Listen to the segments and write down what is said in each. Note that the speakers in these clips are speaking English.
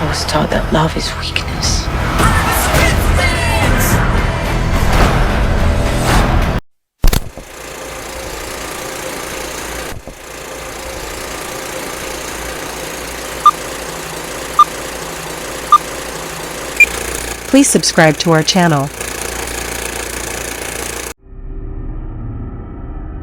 I was taught that love is weakness. Please subscribe to our channel.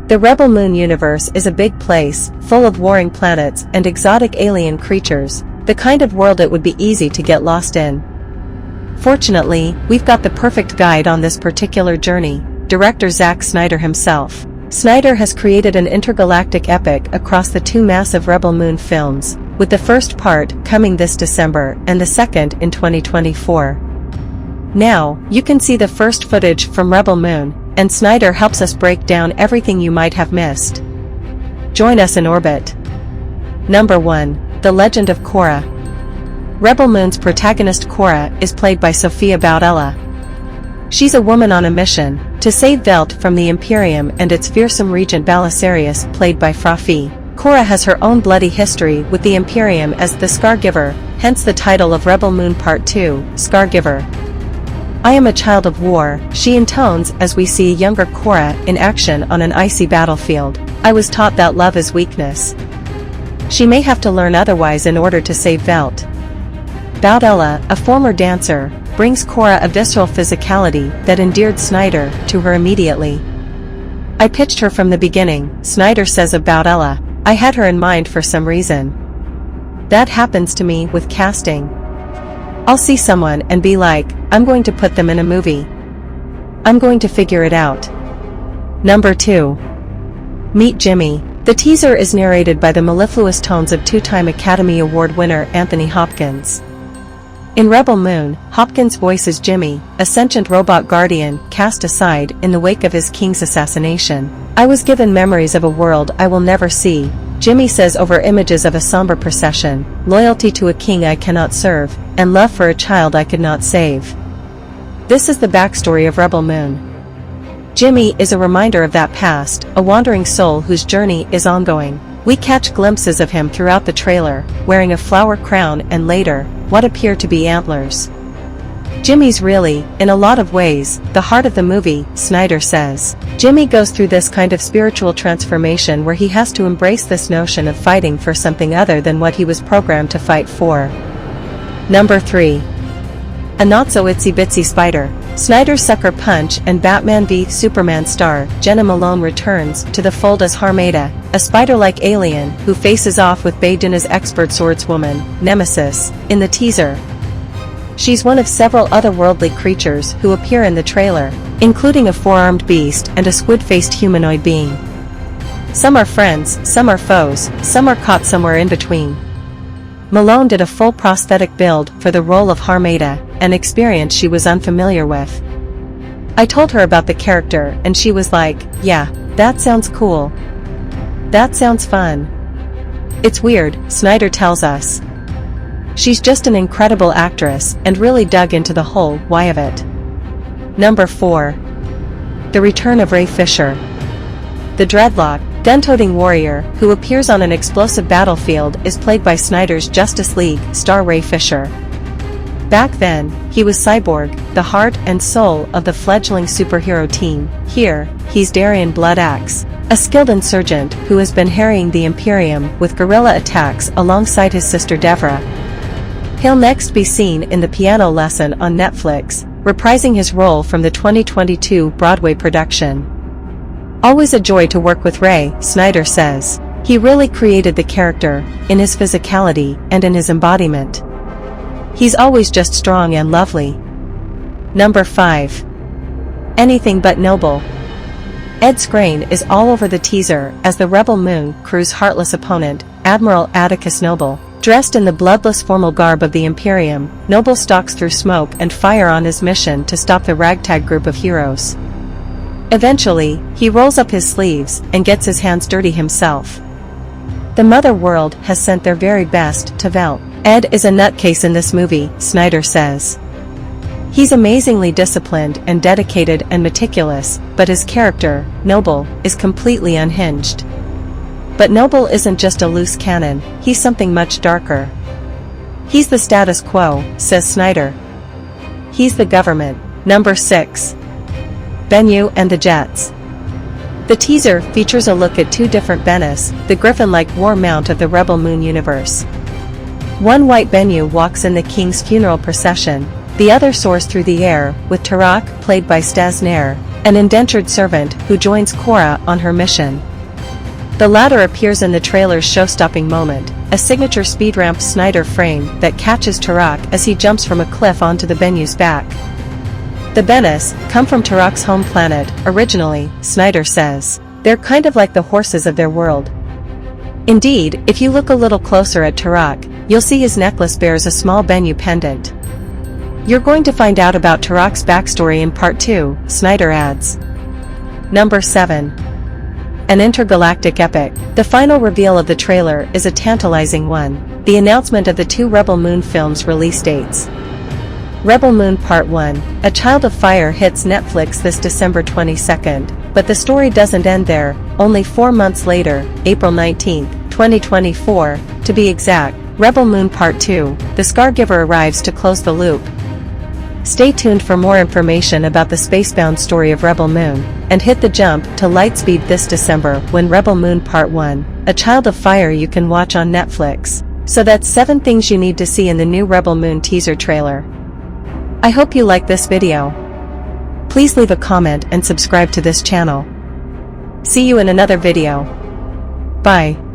The Rebel Moon universe is a big place, full of warring planets and exotic alien creatures, the kind of world it would be easy to get lost in. Fortunately, we've got the perfect guide on this particular journey, director Zack Snyder himself. Snyder has created an intergalactic epic across the two massive Rebel Moon films, with the first part coming this December and the second in 2024. Now, you can see the first footage from Rebel Moon, and Snyder helps us break down everything you might have missed. Join us in orbit. Number 1. The Legend of Korra. Rebel Moon's protagonist Korra is played by Sofia Boutella. She's a woman on a mission to save Veldt from the Imperium and its fearsome regent Belisarius, played by Frafi. Korra has her own bloody history with the Imperium as the Scargiver, hence the title of Rebel Moon Part 2, Scargiver. I am a child of war, she intones as we see younger Korra in action on an icy battlefield. I was taught that love is weakness. She may have to learn otherwise in order to save Veldt. Boutella, a former dancer, brings Korra a visceral physicality that endeared Snyder to her immediately. I pitched her from the beginning, Snyder says of Boutella. I had her in mind for some reason. That happens to me with casting. I'll see someone and be like, I'm going to put them in a movie. I'm going to figure it out. Number 2. Meet Jimmy. The teaser is narrated by the mellifluous tones of two-time Academy Award winner Anthony Hopkins. In Rebel Moon, Hopkins voices Jimmy, a sentient robot guardian cast aside in the wake of his king's assassination. I was given memories of a world I will never see, Jimmy says over images of a somber procession, loyalty to a king I cannot serve, and love for a child I could not save. This is the backstory of Rebel Moon. Jimmy is a reminder of that past, a wandering soul whose journey is ongoing. We catch glimpses of him throughout the trailer, wearing a flower crown and later, what appear to be antlers. Jimmy's really, in a lot of ways, the heart of the movie, Snyder says. Jimmy goes through this kind of spiritual transformation where he has to embrace this notion of fighting for something other than what he was programmed to fight for. Number 3. A not-so-itsy-bitsy spider. Snyder's Sucker Punch and Batman v Superman star Jenna Malone returns to the fold as Harmada, a spider-like alien who faces off with Bae Doona's expert swordswoman, Nemesis, in the teaser. She's one of several otherworldly creatures who appear in the trailer, including a four-armed beast and a squid-faced humanoid being. Some are friends, some are foes, some are caught somewhere in between. Malone did a full prosthetic build for the role of Harmada, an experience she was unfamiliar with. I told her about the character and she was like, yeah, that sounds cool. That sounds fun. It's weird, Snyder tells us. She's just an incredible actress and really dug into the whole why of it. Number 4. The Return of Ray Fisher. The dreadlock, gun-toting warrior who appears on an explosive battlefield is played by Snyder's Justice League star Ray Fisher. Back then, he was Cyborg, the heart and soul of the fledgling superhero team. Here, he's Darien Bloodaxe, a skilled insurgent who has been harrying the Imperium with guerrilla attacks alongside his sister Devra. He'll next be seen in The Piano Lesson on Netflix, reprising his role from the 2022 Broadway production. Always a joy to work with Ray, Snyder says. He really created the character, in his physicality and in his embodiment. He's always just strong and lovely. Number 5. Anything But Noble. Ed Skrein is all over the teaser as the Rebel Moon crew's heartless opponent, Admiral Atticus Noble. Dressed in the bloodless formal garb of the Imperium, Noble stalks through smoke and fire on his mission to stop the ragtag group of heroes. Eventually, he rolls up his sleeves and gets his hands dirty himself. The Mother World has sent their very best to Veldt. Ed is a nutcase in this movie, Snyder says. He's amazingly disciplined and dedicated and meticulous, but his character, Noble, is completely unhinged. But Noble isn't just a loose cannon, he's something much darker. He's the status quo, says Snyder. He's the government. Number 6. Bennu and the Jets. The teaser features a look at two different Bennis, the griffin-like war mount of the Rebel Moon universe. One white Bennu walks in the king's funeral procession, the other soars through the air, with Tarak, played by Staz Nair, an indentured servant who joins Korra on her mission. The latter appears in the trailer's show-stopping moment, a signature speed ramp Snyder frame that catches Tarak as he jumps from a cliff onto the Bennu's back. The Bennis come from Tarak's home planet, originally, Snyder says. They're kind of like the horses of their world. Indeed, if you look a little closer at Tarak, you'll see his necklace bears a small Bennu pendant. You're going to find out about Tarak's backstory in Part 2, Snyder adds. Number 7. An intergalactic epic. The final reveal of the trailer is a tantalizing one, the announcement of the two Rebel Moon films' release dates. Rebel Moon Part 1, A Child of Fire hits Netflix this December 22nd, but the story doesn't end there. Only 4 months later, April 19, 2024, to be exact, Rebel Moon Part 2, The Scargiver arrives to close the loop. Stay tuned for more information about the spacebound story of Rebel Moon, and hit the jump to Lightspeed this December when Rebel Moon Part 1, A Child of Fire you can watch on Netflix. So that's 7 things you need to see in the new Rebel Moon teaser trailer. I hope you like this video. Please leave a comment and subscribe to this channel. See you in another video. Bye.